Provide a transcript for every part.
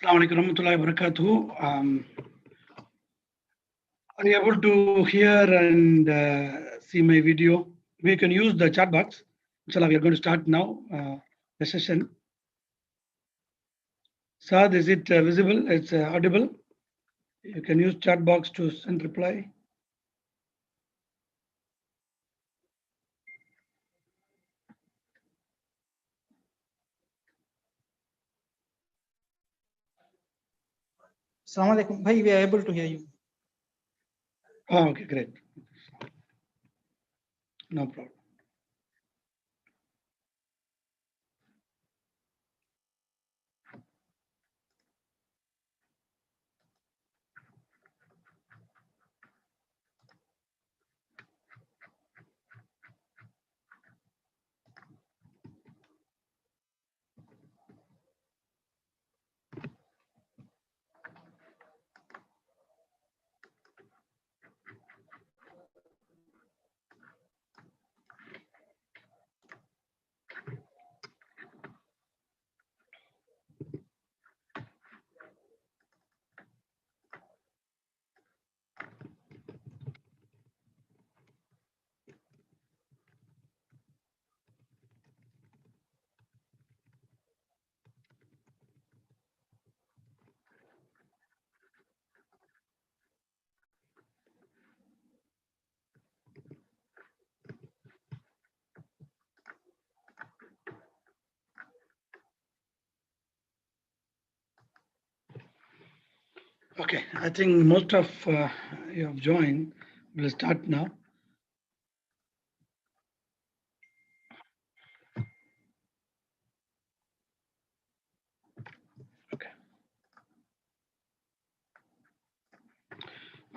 Assalamu alaikum warahmatullahi wabarakatuh. Are you able to hear and see my video? We can use the chat box. Inshallah, we are going to start now the session. Saad, is it visible? It's audible. You can use chat box to send reply. Assalamu alaikum. Bhai, we are able to hear you. Oh, okay, great. No problem. Okay, I think most of you have joined. We'll start now. Okay.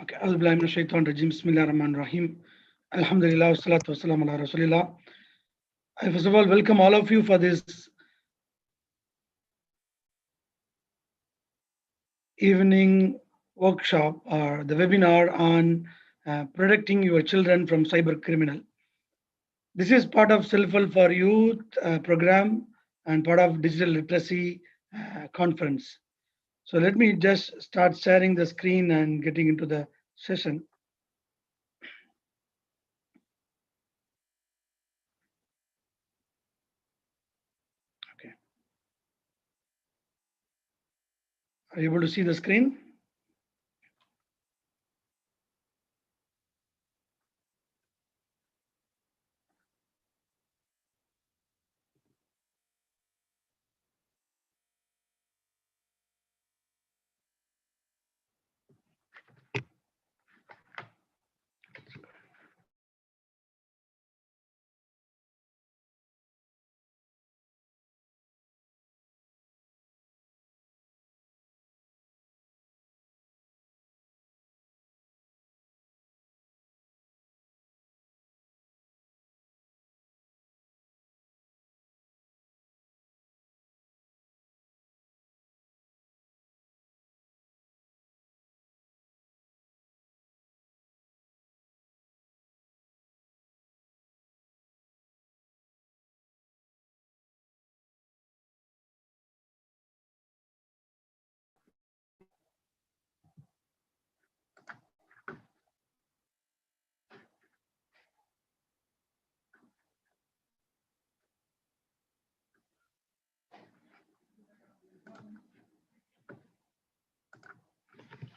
Okay. Auzubillahi minash shaitanir rajim. Bismillahir Rahmanir Rahim. Alhamdulillah wassalatu wassalamu ala rasulillah. I first of all welcome all of you for this evening workshop or the webinar on protecting your children from cyber criminal. This is part of Self-Help for Youth program and part of digital literacy conference. So let me just start sharing the screen and getting into the session. Okay. Are you able to see the screen?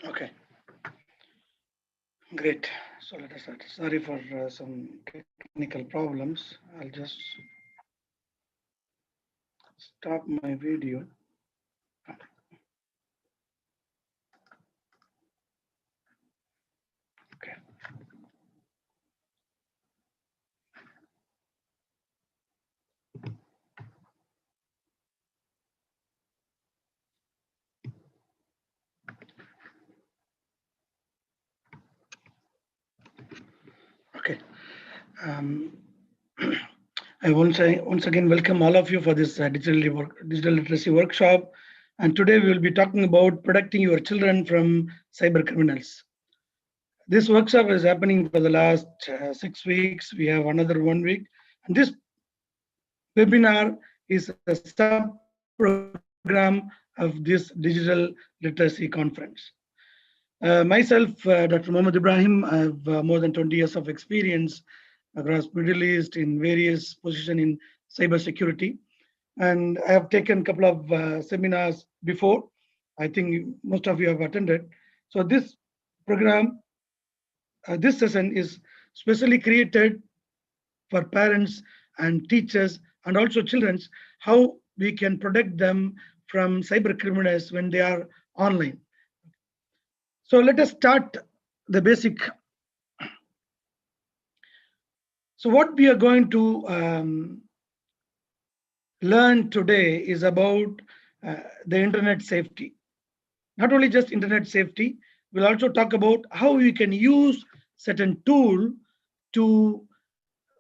Okay. Great. So let us start. Sorry for some technical problems. I'll just stop my video. Okay. Okay. I once again welcome all of you for this digital literacy workshop. And today we will be talking about protecting your children from cyber criminals. This workshop is happening for the last 6 weeks. We have another 1 week. And this webinar is a sub-program of this digital literacy conference. Myself, Dr. Mohammed Ibrahim, I have more than 20 years of experience across Middle East in various positions in cybersecurity. And I have taken a couple of seminars before. I think most of you have attended. So this program, this session is specially created for parents and teachers and also children, how we can protect them from cyber criminals when they are online. So let us start the basic. So what we are going to learn today is about the internet safety. Not only just internet safety, we'll also talk about how we can use certain tool to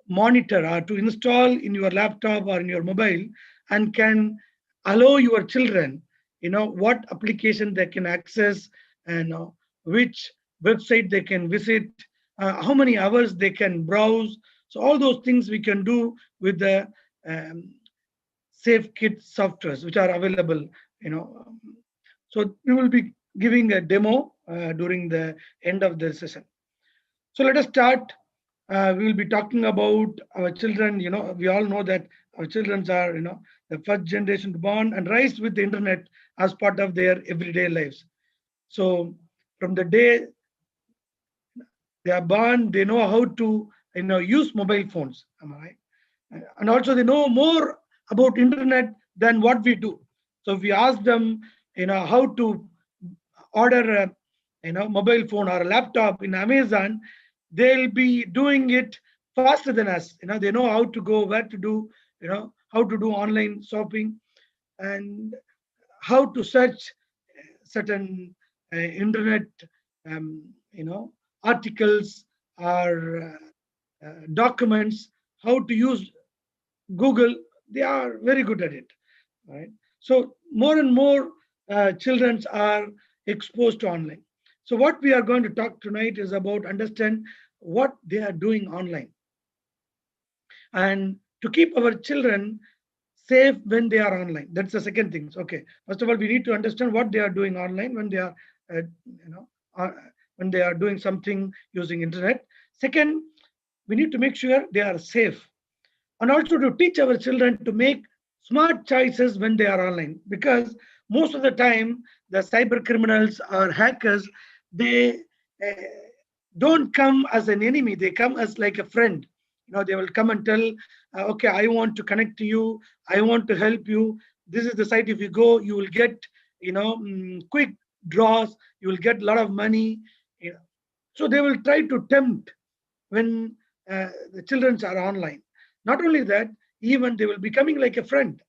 monitor or to install in your laptop or in your mobile and can allow your children, what application they can access and which website they can visit, how many hours they can browse. So all those things we can do with the SafeKit softwares which are available. So we will be giving a demo during the end of the session. So let us start. We will be talking about our children. We all know that our children are, the first generation born and raised with the internet as part of their everyday lives. So from the day they are born, they know how to, use mobile phones. Am I right? And also they know more about internet than what we do. So if we ask them, how to order a, mobile phone or a laptop in Amazon, they'll be doing it faster than us. They know how to go, where to do, how to do online shopping and how to search certain internet, articles or documents, how to use Google. They are very good at it, right? So more and more children are exposed to online. So what we are going to talk tonight is about understand what they are doing online and to keep our children safe when they are online. That's the second thing. Okay, first of all, we need to understand what they are doing online when they are, when they are doing something using internet. Second, we need to make sure they are safe and also to teach our children to make smart choices when they are online, because most of the time the cyber criminals or hackers, they uh, don't come as an enemy, they come as like a friend. They will come and tell, okay, I want to connect to you, I want to help you, this is the site, if you go you will get quick draws, you will get a lot of money. So they will try to tempt when the children are online. Not only that, even they will be coming like a friend,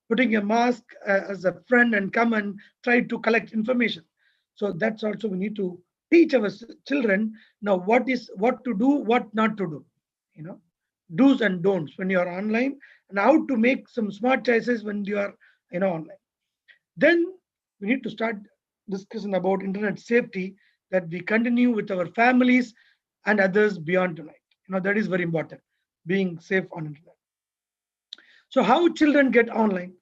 putting a mask as a friend and come and try to collect information. So that's also we need to teach our children now what to do, what not to do, you know, do's and don'ts when you are online, and how to make some smart choices when you are online. Then we need to start discussing about internet safety, that we continue with our families and others beyond tonight. That is very important, being safe on internet. So how children get online?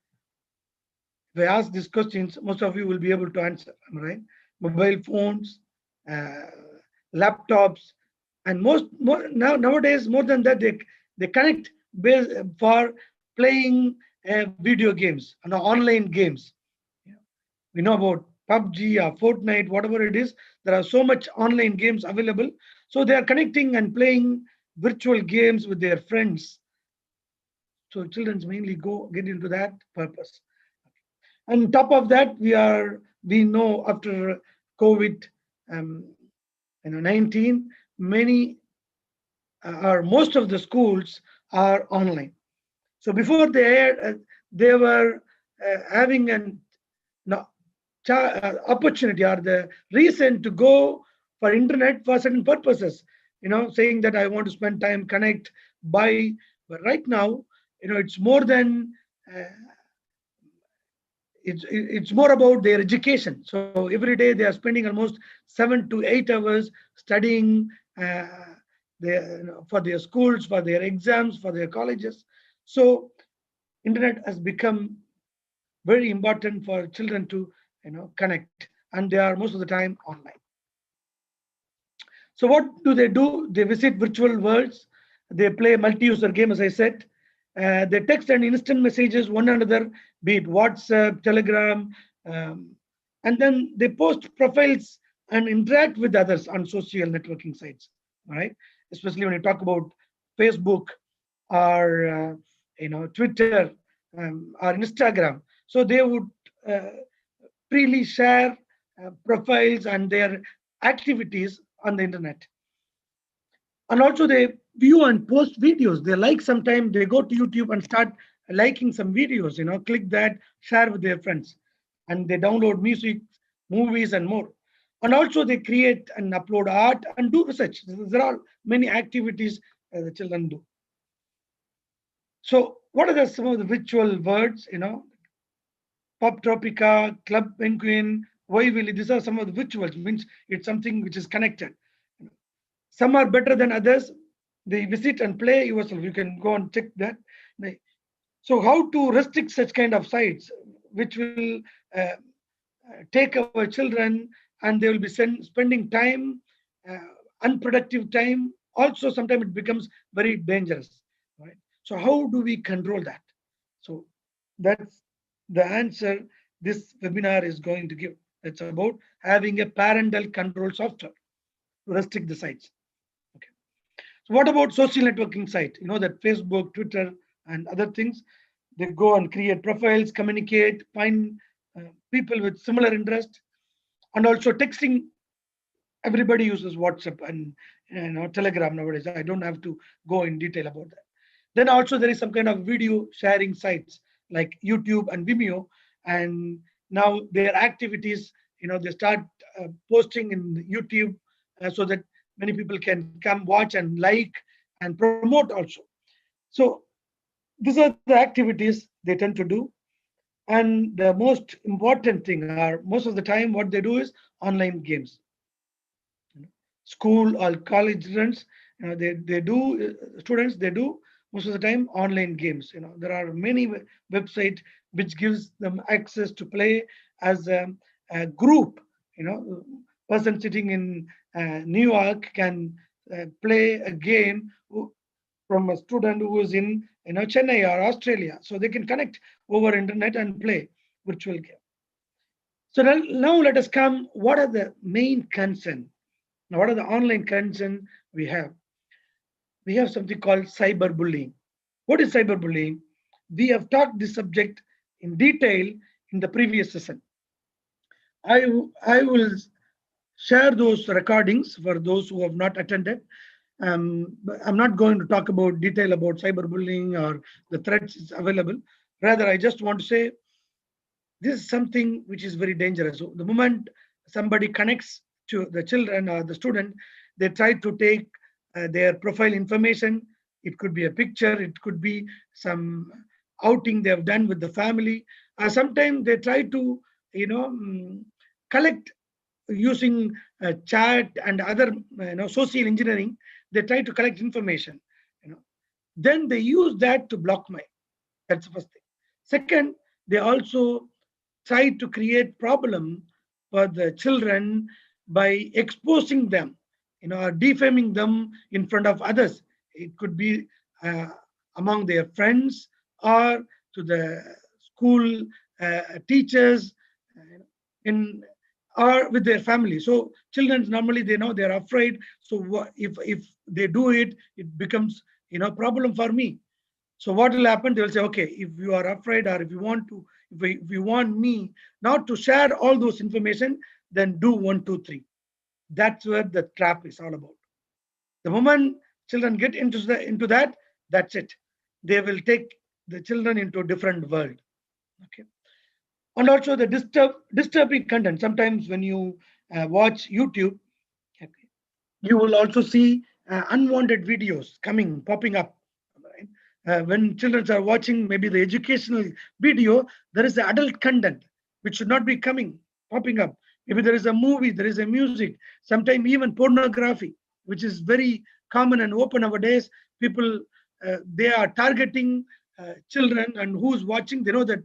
If I ask these questions, most of you will be able to answer, am I right? Mobile phones, uh, laptops, and nowadays more than that, they connect for playing video games and online games. We know about PUBG or Fortnite, whatever it is. There are so much online games available. So they are connecting and playing virtual games with their friends. So children mainly get into that purpose. On top of that, we know after COVID 19, many or most of the schools are online. So before they were having an opportunity or the reason to go for internet for certain purposes, saying that I want to spend time, connect, buy. But right now, it's more than it's more about their education. So every day they are spending almost 7 to 8 hours studying for their schools, for their exams, for their colleges. So internet has become very important for children to connect, and they are most of the time online. So what do? They visit virtual worlds. They play multi-user game, as I said. They text and instant messages one another, be it WhatsApp, Telegram, um, and then they post profiles and interact with others on social networking sites. All right, especially when you talk about Facebook or Twitter or Instagram. So they would uh, freely share profiles and their activities on the internet. And also they view and post videos. They like, sometimes they go to YouTube and start liking some videos, click that, share with their friends, and they download music, movies, and more. And also they create and upload art and do research. There are many activities the children do. So what are some of the virtual words? Pop Tropica, Club Penguin, Why Willy. These are some of the rituals. Means it's something which is connected. Some are better than others. They visit and play yourself. You can go and check that. So how to restrict such kind of sites, which will take our children, and they will be spending time, uh, unproductive time. Also, sometimes it becomes very dangerous. Right. So how do we control that? So that's the answer this webinar is going to give. It's about having a parental control software to restrict the sites. Okay. So what about social networking site? You know that Facebook, Twitter, and other things, they go and create profiles, communicate, find people with similar interest, and also texting. Everybody uses WhatsApp and Telegram nowadays. I don't have to go in detail about that. Then also there is some kind of video sharing sites like YouTube and Vimeo, and now their activities, they start posting in YouTube, so that many people can come watch and like and promote also. So these are the activities they tend to do. And the most important thing are, most of the time what they do is online games. School or college students, they do, students, they do most of the time online games. There are many websites which gives them access to play as a group. Person sitting in New York can play a game from a student who is in Chennai or Australia, so they can connect over internet and play virtual game. So now let us come, what are the main concern? Now, what are the online concern we have? We have something called cyberbullying. What is cyberbullying? We have talked this subject in detail in the previous session. I will share those recordings for those who have not attended. But I'm not going to talk about detail about cyberbullying or the threats available. Rather, I just want to say this is something which is very dangerous. So the moment somebody connects to the children or the student, they try to take their profile information. It could be a picture, it could be some outing they have done with the family. Sometimes they try to, collect using chat and other, social engineering. They try to collect information. Then they use that to block my. That's the first thing. Second, they also try to create problem for the children by exposing them, or defaming them in front of others. It could be uh, among their friends or to the school teachers, in or with their family. So children normally, they know they're afraid. So if they do it, it becomes problem for me. So what will happen? They will say, okay, if you are afraid, or if you want to, if you want me not to share all those information, then do 1, 2, 3. That's where the trap is all about. The moment children get into that, that's it. They will take the children into a different world. Okay. And also the disturbing content. Sometimes when you watch YouTube, okay, you will also see unwanted videos popping up. Right? When children are watching maybe the educational video, there is the adult content which should not be popping up. Maybe there is a movie, there is a music, sometimes even pornography, which is very common and open nowadays. People, they are targeting children, and who's watching, they know that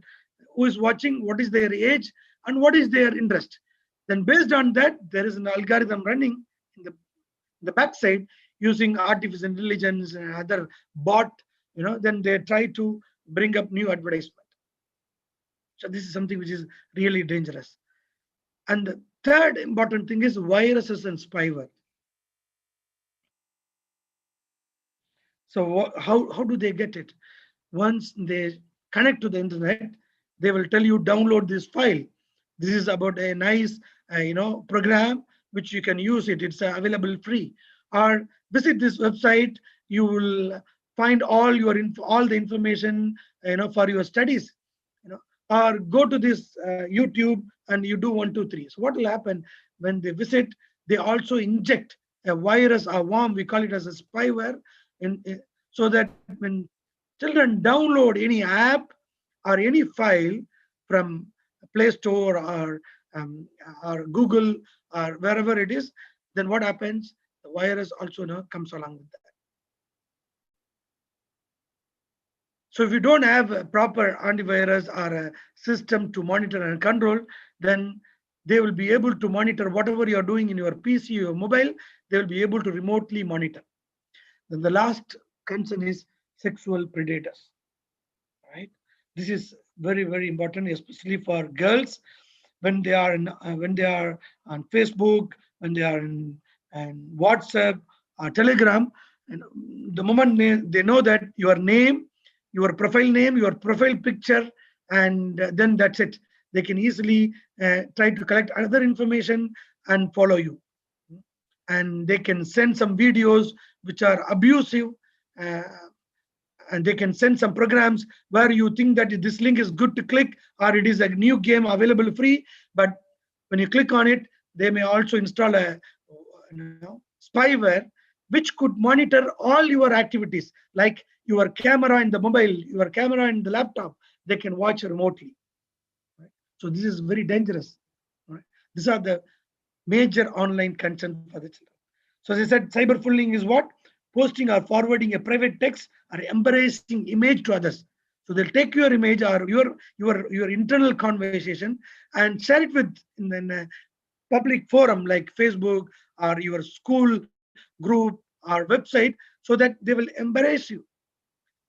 who is watching, what is their age, and what is their interest. Then based on that, there is an algorithm running in the backside using artificial intelligence and other bot, then they try to bring up new advertisement. So this is something which is really dangerous. And the third important thing is viruses and spyware. So how do they get it? Once they connect to the internet, they will tell you download this file. This is about a nice program which you can use it. It's available free. Or visit this website. You will find all the information for your studies. Or go to this YouTube and you do 1, 2, 3. So what will happen when they visit? They also inject a virus, a worm. We call it as a spyware, so that when children download any app or any file from Play Store or Google or wherever it is, then what happens? The virus also comes along with that. So if you don't have a proper antivirus or a system to monitor and control, then they will be able to monitor whatever you are doing in your PC or mobile. They will be able to remotely monitor. Then the last concern is sexual predators. Right? This is very, very important, especially for girls when they are on Facebook, when they are in WhatsApp or Telegram. And the moment they know that your name, your profile name, your profile picture, and then that's it. They can easily try to collect other information and follow you. And they can send some videos which are abusive, and they can send some programs where you think that this link is good to click, or it is a new game available free. But when you click on it, they may also install a spyware which could monitor all your activities, like your camera in the mobile, your camera in the laptop. They can watch remotely. Right? So this is very dangerous. Right? These are the major online content for the children. So as I said, cyberbullying is what? Posting or forwarding a private text or embarrassing image to others. So they'll take your image or your internal conversation and share it with in a public forum like Facebook or your school group or website, so that they will embarrass you.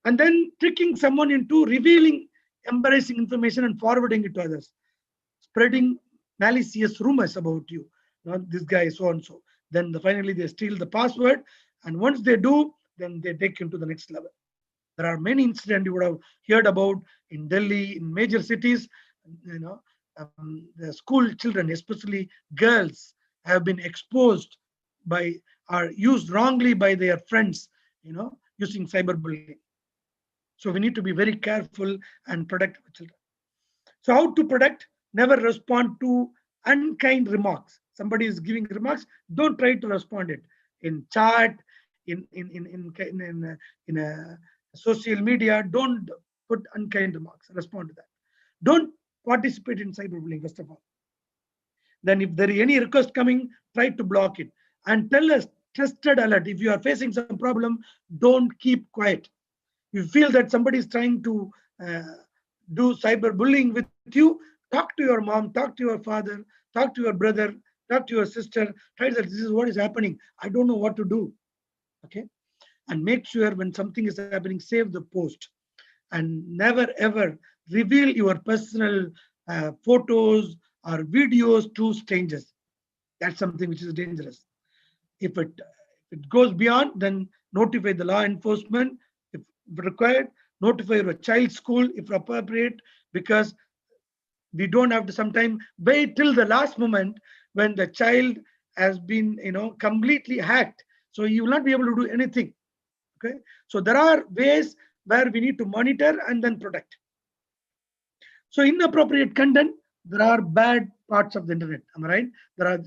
And then tricking someone into revealing embarrassing information and forwarding it to others, spreading malicious rumors about you. This guy is so and so. Then finally they steal the password, and once they do, then they take you to the next level. There are many incidents you would have heard about in Delhi, in major cities. The school children, especially girls, have been exposed by or used wrongly by their friends, using cyberbullying. So we need to be very careful and protect our children. So how to protect? Never respond to unkind remarks. Somebody is giving remarks, don't try to respond it in chat, in a social media. Don't put unkind remarks. Respond to that. Don't participate in cyberbullying, first of all. Then if there is any request coming, try to block it and tell us trusted alert. If you are facing some problem, don't keep quiet. You feel that somebody is trying to do cyberbullying with you, talk to your mom, talk to your father, talk to your brother, talk to your sister. Try that this is what is happening. I don't know what to do. Okay, and make sure when something is happening, save the post, and never ever reveal your personal photos or videos to strangers. That's something which is dangerous. If it goes beyond, then notify the law enforcement if required. Notify your child's school if appropriate, because we don't have to sometimes wait till the last moment when the child has been completely hacked. So you will not be able to do anything. Okay, so there are ways where we need to monitor and then protect. So inappropriate content, there are bad parts of the internet. Am I right? There are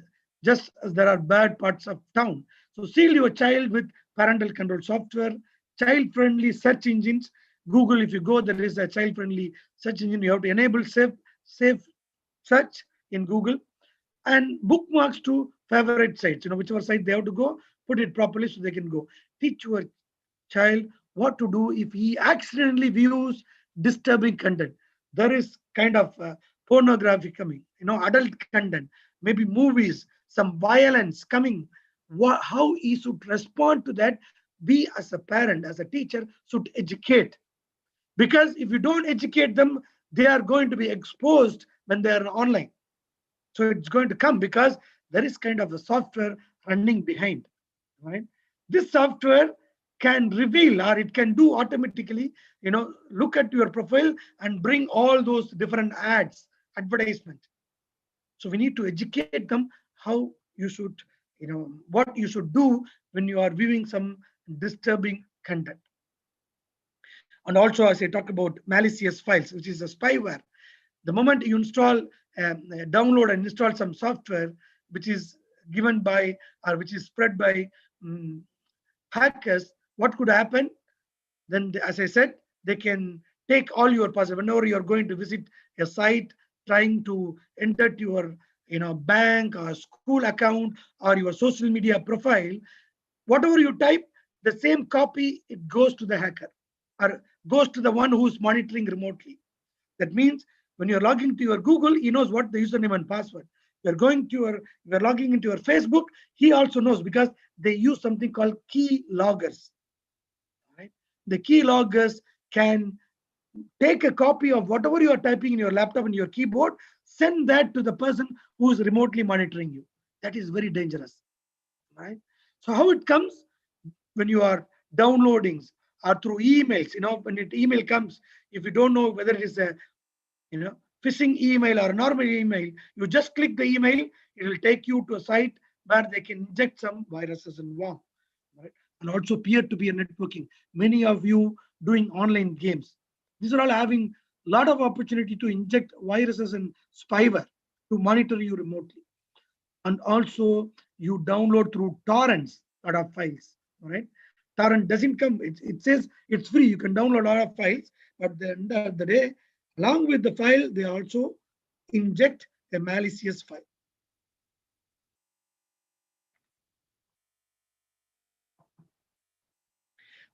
just as there are bad parts of town. So seal your child with parental control software, child-friendly search engines. Google, if you go, there is a child-friendly search engine. You have to enable safe search in Google, and bookmarks to favorite sites. Whichever site they have to go, put it properly so they can go. Teach your child what to do if he accidentally views disturbing content. there is kind of pornography coming, adult content, maybe movies, some violence coming. How he should respond to that? We as a parent, as a teacher, should educate. Because if you don't educate them, they are going to be exposed when they are online. So it's going to come because there is kind of a software running behind, right? This software can reveal, or it can do automatically, look at your profile and bring all those different ads, advertisement. So we need to educate them how you should, what you should do when you are viewing some disturbing content. And also, as I talk about malicious files, which is a spyware, the moment you install, download and install some software which is given by, or which is spread by um, hackers, what could happen? Then, as I said, they can take all your password. Whenever you're going to visit a site, trying to enter your, bank or school account or your social media profile, whatever you type, the same copy, it goes to the hacker or goes to the one who's monitoring remotely. That means when you're logging to your Google, he knows what the username and password. You're logging into your Facebook, he also knows, because they use something called key loggers. Right? The key loggers can take a copy of whatever you are typing in your laptop and your keyboard, send that to the person who is remotely monitoring you. That is very dangerous. Right? So how it comes? When you are downloading or through emails, when it email comes, if you don't know whether it is a, phishing email or normal email, you just click the email, it will take you to a site where they can inject some viruses and worm. Right? And also peer-to-peer networking. Many of you doing online games, these are all having a lot of opportunity to inject viruses and spyware to monitor you remotely. And also you download through torrents a lot of files. All right? Torrent doesn't come, it says it's free, you can download a lot of files, but at the end of the day, along with the file, they also inject a malicious file.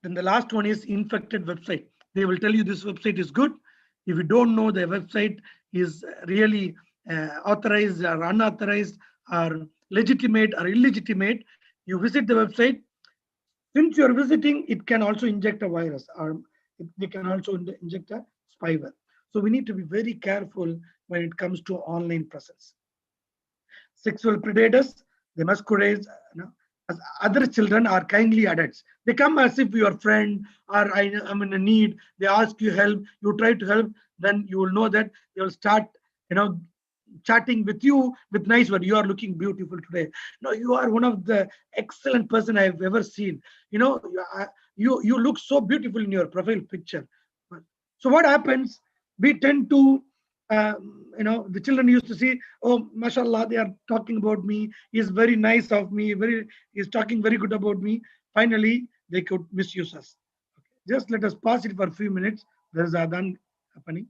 Then the last one is infected website. They will tell you this website is good. If you don't know the website is really authorized or unauthorized or legitimate or illegitimate, you visit the website. Since you are visiting, it can also inject a virus, or they can also inject a spyware. So we need to be very careful when it comes to online presence. Sexual predators, they masquerade, as other children are kindly adults. They come as if your friend, or I'm in a need. They ask you help. You try to help. Then you will know that they will start, chatting with you with nice word. You are looking beautiful today. No, you are one of the excellent person I've ever seen. You look so beautiful in your profile picture. So what happens? We tend to, the children used to see, oh, mashallah, they are talking about me. He's very nice of me. He's talking very good about me. Finally, they could misuse us. Just let us pause it for a few minutes. There is adhan happening.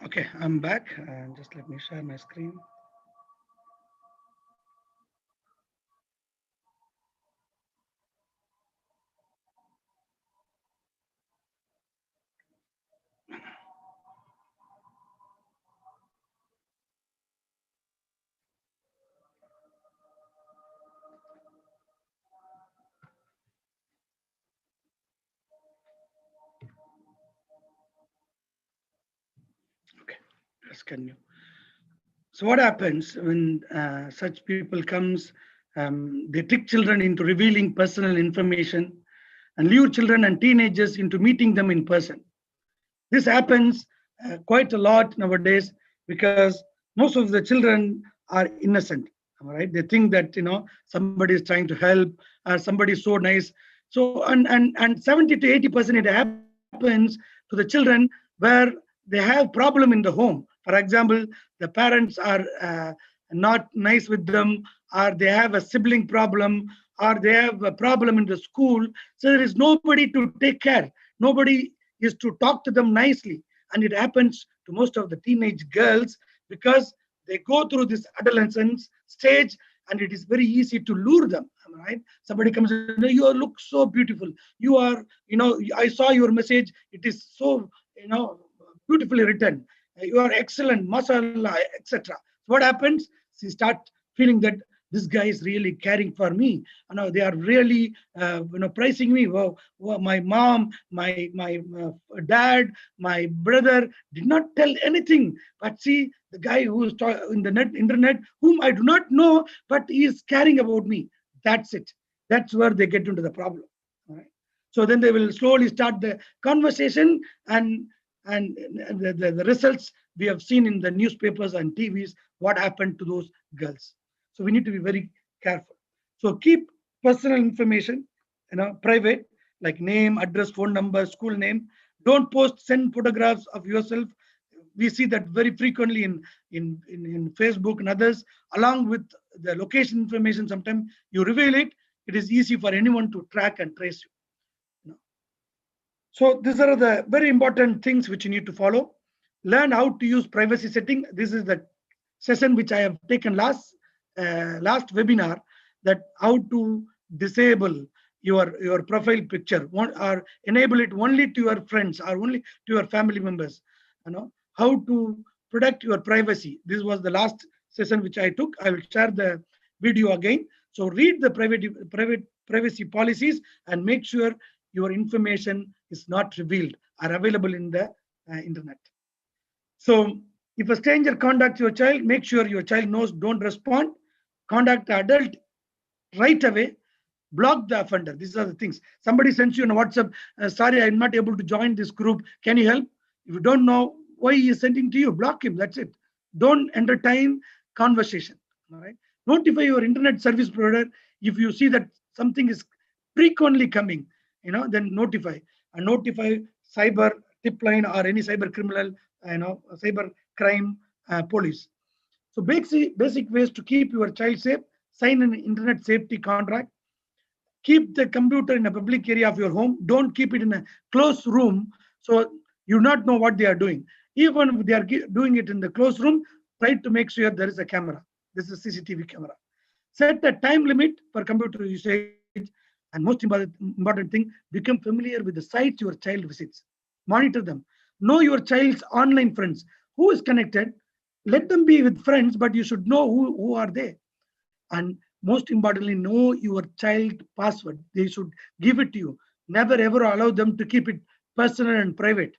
Okay, I'm back. Just let me share my screen. Okay, let's continue. So what happens when such people comes? They trick children into revealing personal information and lure children and teenagers into meeting them in person. This happens quite a lot nowadays because most of the children are innocent. All right, they think that somebody is trying to help or somebody is so nice. So and 70 to 80% it happens to the children where they have problem in the home. For example, the parents are not nice with them, or they have a sibling problem, or they have a problem in the school. So there is nobody to take care. Nobody is to talk to them nicely. And it happens to most of the teenage girls because they go through this adolescence stage, and it is very easy to lure them. Right? Somebody comes and you look so beautiful. You are, I saw your message. It is so, beautifully written. You are excellent, mashallah, etc. So what happens? She start feeling that this guy is really caring for me. They are really, praising me. Wow, wow, my mom, my dad, my brother did not tell anything. But see, the guy who is in the internet, whom I do not know, but he is caring about me. That's it. That's where they get into the problem. All right. So then they will slowly start the conversation, and the results we have seen in the newspapers and TVs. What happened to those girls? So we need to be very careful. So keep personal information, private, like name, address, phone number, school name. Don't post, send photographs of yourself. We see that very frequently in Facebook and others, along with the location information. Sometimes you reveal it, it is easy for anyone to track and trace you. So these are the very important things which you need to follow. Learn how to use privacy setting. This is the session which I have taken last webinar, that how to disable your profile picture, or enable it only to your friends or only to your family members. How to protect your privacy. This was the last session which I took. I will share the video again. So read the private privacy policies and make sure your information is not revealed or available in the internet. So if a stranger contacts your child, make sure your child knows, don't respond. Contact the adult right away. Block the offender. These are the things. Somebody sends you on WhatsApp, sorry, I'm not able to join this group. Can you help? If you don't know why he is sending to you, block him. That's it. Don't entertain conversation. All right. Notify your internet service provider if you see that something is frequently coming. Then notify, and notify cyber tip line or any cyber criminal, cyber crime police. So basic ways to keep your child safe: sign an internet safety contract. Keep the computer in a public area of your home. Don't keep it in a closed room, so you not know what they are doing. Even if they are doing it in the closed room, try to make sure there is a camera. This is a CCTV camera. Set a time limit for computer usage, and most important thing, become familiar with the sites your child visits. Monitor them. Know your child's online friends. Who is connected? Let them be with friends, but you should know who are they. And most importantly, know your child password. They should give it to you. Never ever allow them to keep it personal and private.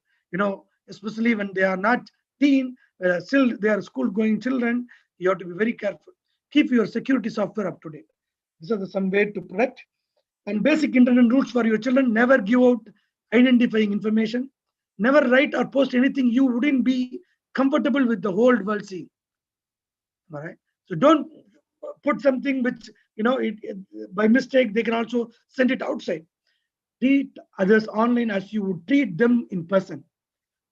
Especially when they are not teen, still they are school going children. You have to be very careful. Keep your security software up to date. These are some way to protect. And basic internet rules for your children: never give out identifying information. Never write or post anything you wouldn't be comfortable with the whole world seeing. All right. So don't put something which, by mistake they can also send it outside. Treat others online as you would treat them in person.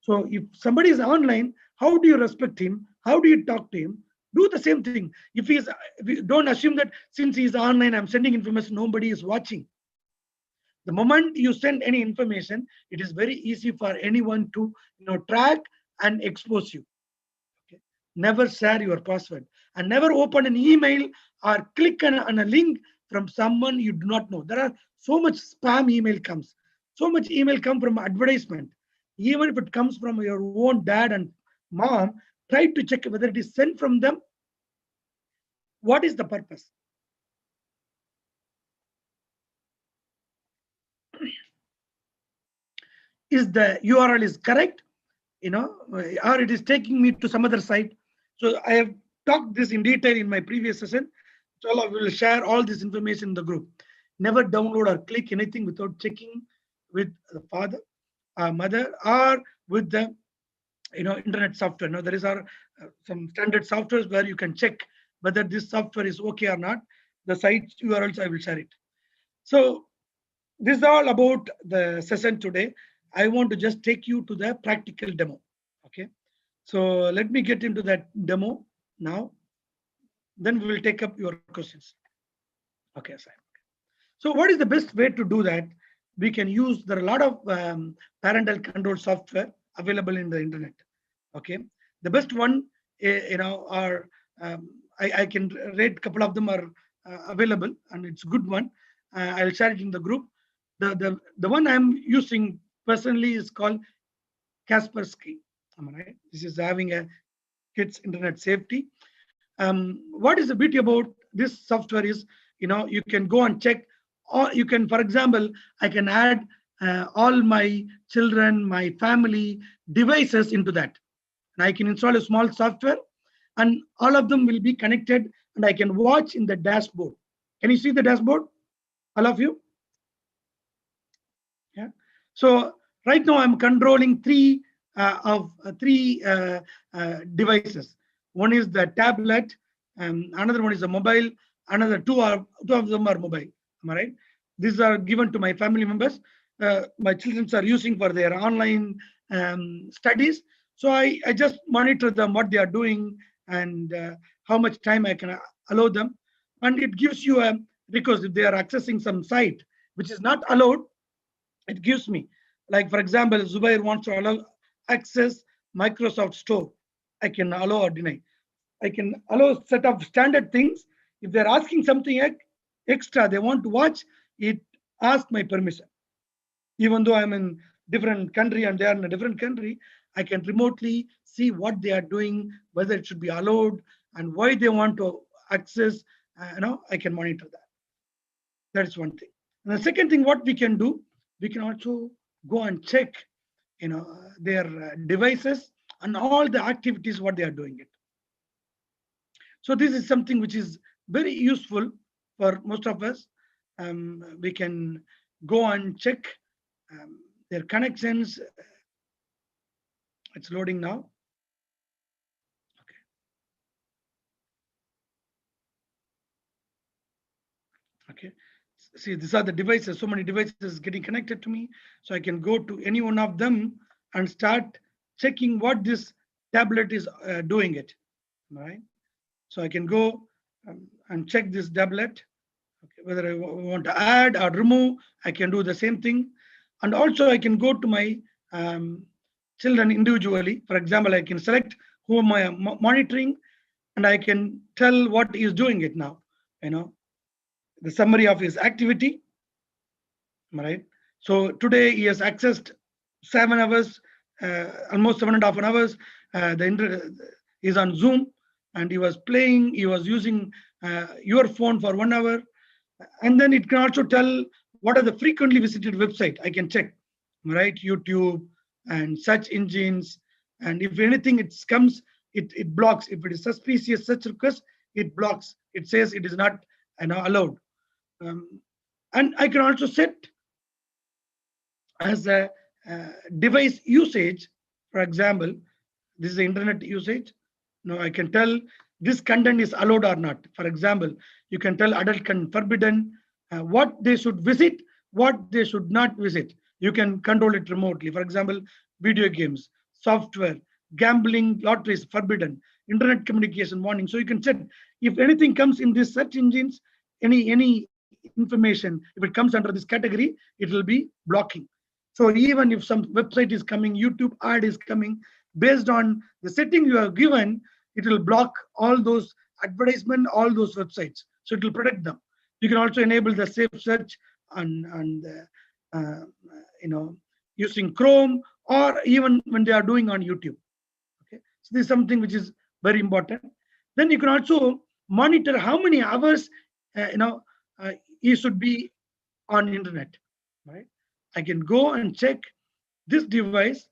So if somebody is online, how do you respect him? How do you talk to him? Do the same thing. If you don't assume that since he is online, I'm sending information, nobody is watching. The moment you send any information, it is very easy for anyone to track and expose you. Okay? Never share your password and never open an email or click on a link from someone you do not know. There are so much spam email comes, so much email come from advertisement. Even if it comes from your own dad and mom, try to check whether it is sent from them. What is the purpose? Is the URL is correct, or it is taking me to some other site? So I have talked this in detail in my previous session. So I will share all this information in the group. Never download or click anything without checking with the father, mother, or with the internet software. Now there is some standard softwares where you can check whether this software is okay or not. The site URLs I will share it. So this is all about the session today. I want to just take you to the practical demo. Okay. So let me get into that demo now. Then we will take up your questions. Okay, Simon. So what is the best way to do that? We can use, there are a lot of parental control software available in the internet. Okay. The best one, are, I can rate a couple of them are available and it's good one. I'll share it in the group. The one I'm using personally is called Kaspersky. Am I right? This is having a kids internet safety. What is the beauty about this software is, you can go and check, or you can, for example, I can add all my children, my family devices into that. And I can install a small software and all of them will be connected and I can watch in the dashboard. Can you see the dashboard? All of you? Yeah. So right now I'm controlling three devices. One is the tablet, another one is a mobile, another two of them are mobile. Am I right? These are given to my family members. My children are using for their online studies. So I just monitor them, what they are doing and how much time I can allow them. And it gives you a, because if they are accessing some site which is not allowed, it gives me, like for example, Zubair wants to allow access Microsoft Store. I can allow or deny. I can allow set of standard things. If they're asking something extra, they want to watch, it asks my permission. Even though I'm in different country and they are in a different country, I can remotely see what they are doing, whether it should be allowed and why they want to access. I can monitor that. That is one thing. And the second thing, what we can do, we can also go and check, their devices and all the activities, what they are doing it. So this is something which is very useful for most of us. We can go and check their connections. It's loading now. Okay. See, these are the devices. So many devices getting connected to me. So I can go to any one of them and start checking what this tablet is doing it. Right. So I can go and check this tablet. Okay, whether I want to add or remove, I can do the same thing. And also I can go to my children individually. For example, I can select who am I monitoring and I can tell what he is doing it now. The summary of his activity. Right. So today he has accessed 7 hours, almost 7.5 hours. Is on Zoom and he was playing, he was using your phone for 1 hour. And then it can also tell what are the frequently visited website. I can check, right? YouTube and search engines. And if anything it comes, it blocks. If it is suspicious search request, it blocks. It says it is not allowed. And I can also set as a device usage. For example, this is the internet usage. Now I can tell this content is allowed or not. For example, you can tell adult content forbidden, what they should visit, what they should not visit. You can control it remotely. For example, video games, software, gambling, lotteries forbidden, internet communication warning. So you can set if anything comes in these search engines, any information, if it comes under this category, it will be blocking. So even if some website is coming, YouTube ad is coming, based on the setting you have given, it will block all those advertisement, all those websites. So it will protect them. You can also enable the safe search and you know, using Chrome, or even when they are doing on YouTube. Okay, so this is something which is very important. Then you can also monitor how many hours you should be on internet. Right, I can go and check this device.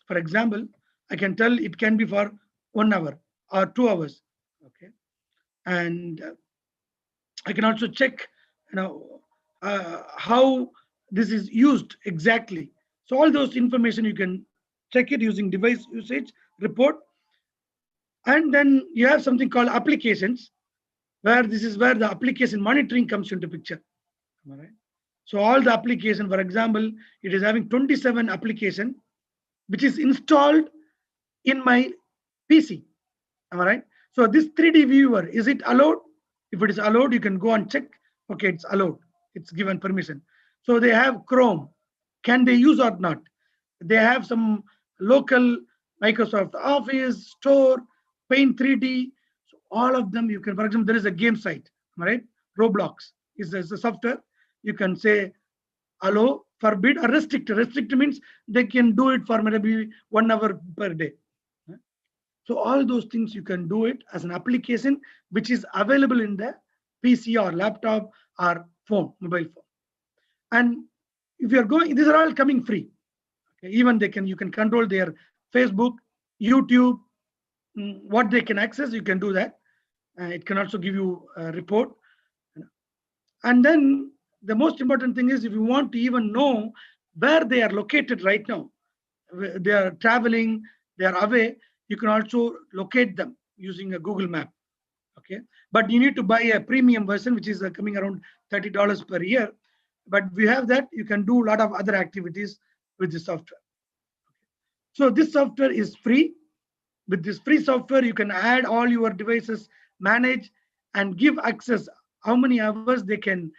For example, I can tell it can be for 1 hour or 2 hours. Okay, and I can also check, how this is used exactly. So all those information you can check it using device usage report. And then you have something called applications, where this is where the application monitoring comes into picture. All right. So all the application, for example, it is having 27 application which is installed in my PC. Am I right? So this 3D viewer, is it allowed? If it is allowed, you can go and check. Okay, it's allowed. It's given permission. So they have Chrome. Can they use or not? They have some local Microsoft Office, Store, Paint 3D. So all of them you can, for example, there is a game site, right? Roblox is a software. You can say allow, forbid, or restrict. Restrict means they can do it for maybe 1 hour per day. So all those things you can do it as an application which is available in the PC or laptop or phone, mobile phone. And if you're going, these are all coming free. Okay, even you can control their Facebook, YouTube, what they can access, you can do that. It can also give you a report. And then the most important thing is, if you want to even know where they are located right now, they are traveling, they are away, you can also locate them using a Google map. Okay, but you need to buy a premium version, which is coming around $30 per year. But if you have that, you can do a lot of other activities with the software. So this software is free. With this free software, you can add all your devices, manage, and give access how many hours they can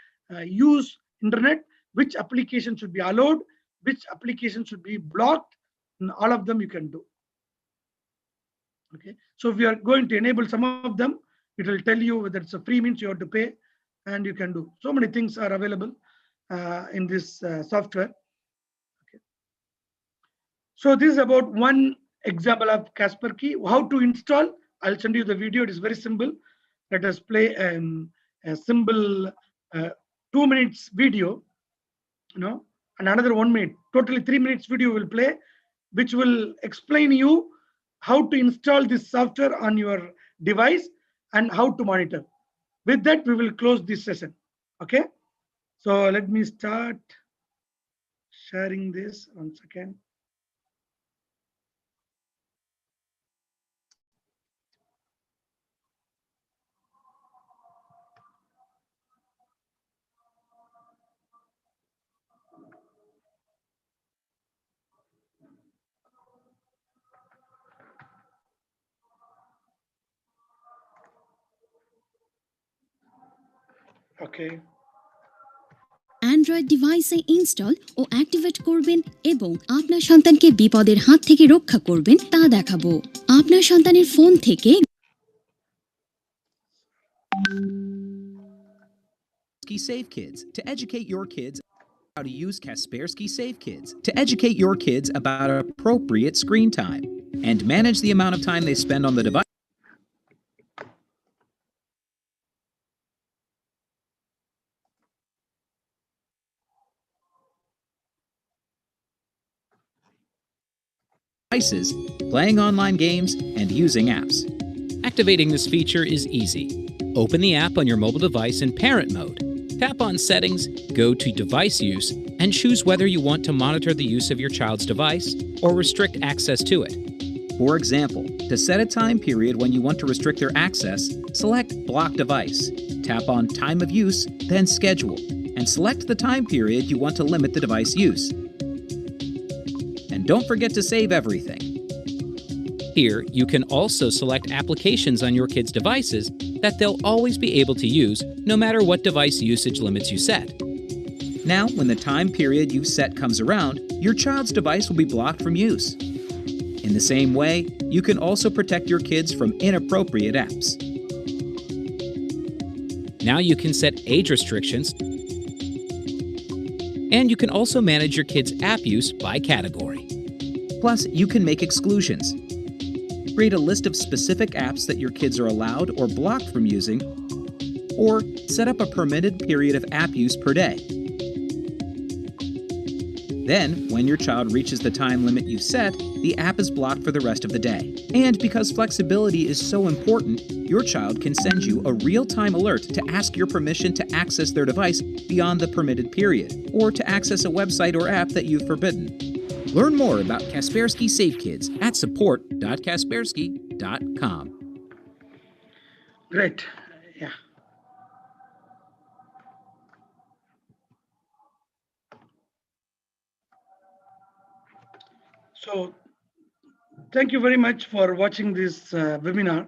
use internet, which application should be allowed, which application should be blocked, and all of them you can do. Okay, so if you are going to enable some of them, it will tell you whether it's a free means you have to pay, and you can do. So many things are available in this software. Okay. So this is about one example of Kaspersky. How to install? I'll send you the video. It is very simple. Let us play a simple 2 minutes video, and another 1 minute. Totally 3 minutes video will play, which will explain you how to install this software on your device and how to monitor. With that, we will close this session. Okay. So let me start sharing this 1 second. Okay. Android ডিভাইসে install ও activate করবেন এবং আপনার সন্তানকে বিপদের হাত থেকে রক্ষা করবেন তা দেখাবো। আপনার সন্তানের ফোন থেকে Save Kids to educate your kids how to use Kaspersky Save Kids to educate your kids about appropriate screen time and manage the amount of time they spend on the device. Devices, playing online games, and using apps. Activating this feature is easy. Open the app on your mobile device in parent mode. Tap on Settings, go to Device Use, and choose whether you want to monitor the use of your child's device or restrict access to it. For example, to set a time period when you want to restrict their access, select Block Device. Tap on Time of Use, then Schedule, and select the time period you want to limit the device use. And don't forget to save everything. Here, you can also select applications on your kids' devices that they'll always be able to use no matter what device usage limits you set. Now, when the time period you've set comes around, your child's device will be blocked from use. In the same way, you can also protect your kids from inappropriate apps. Now you can set age restrictions, and you can also manage your kids' app use by category. Plus, you can make exclusions. Create a list of specific apps that your kids are allowed or blocked from using, or set up a permitted period of app use per day. Then, when your child reaches the time limit you set, the app is blocked for the rest of the day. And because flexibility is so important, your child can send you a real-time alert to ask your permission to access their device beyond the permitted period, or to access a website or app that you've forbidden. Learn more about Kaspersky Safe Kids at support.kaspersky.com. Great. Yeah. So thank you very much for watching this webinar.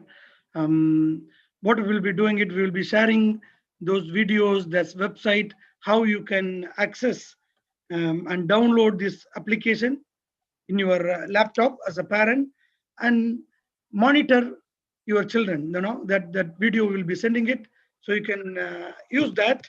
What we will be doing it, we will be sharing those videos, that's website, how you can access and download this application in your laptop as a parent and monitor your children. You know that video will be sending it, so you can use that.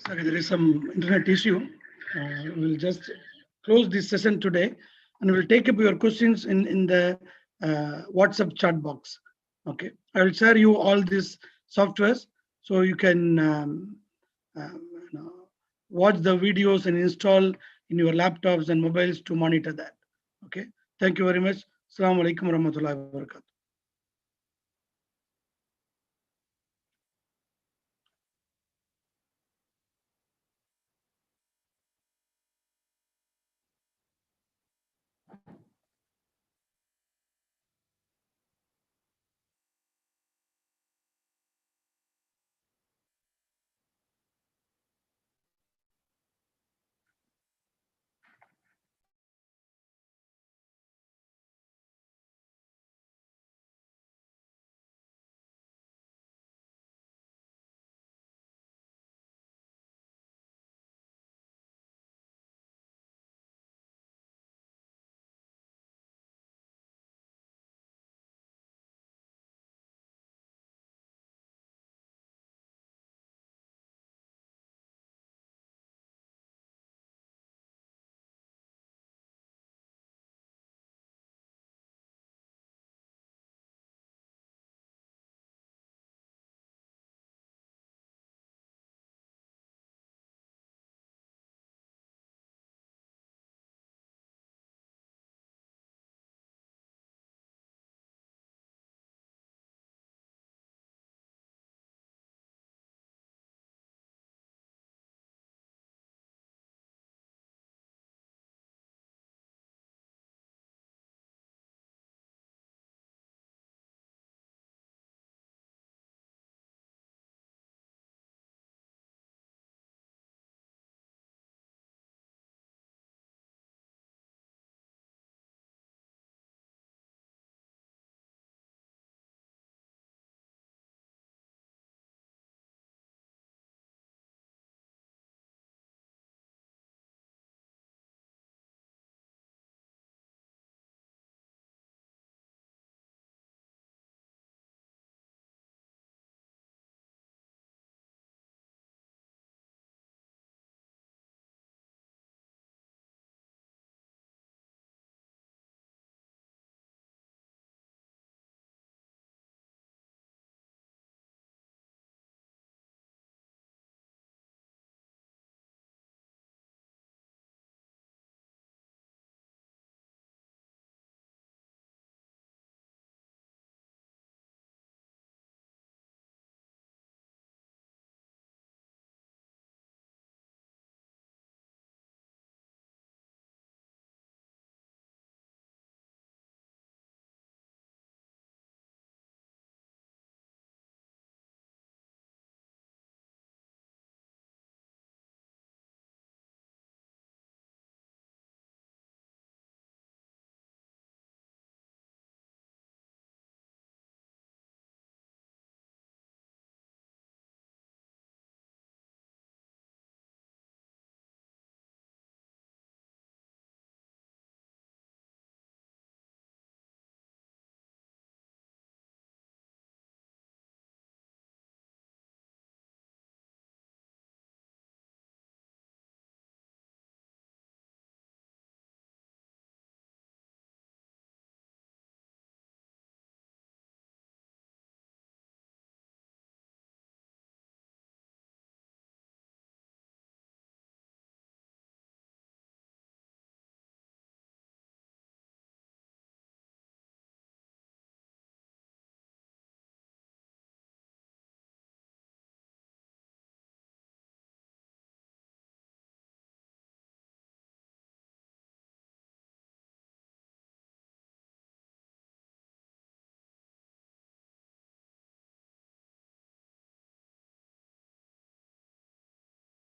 Sorry, there is some internet issue. We'll just close this session today, and we'll take up your questions in the WhatsApp chat box. Okay, I will share you all these softwares so you can watch the videos and install in your laptops and mobiles to monitor that. Okay, thank you very much. Assalamu alaikum warahmatullahi wabarakatuh.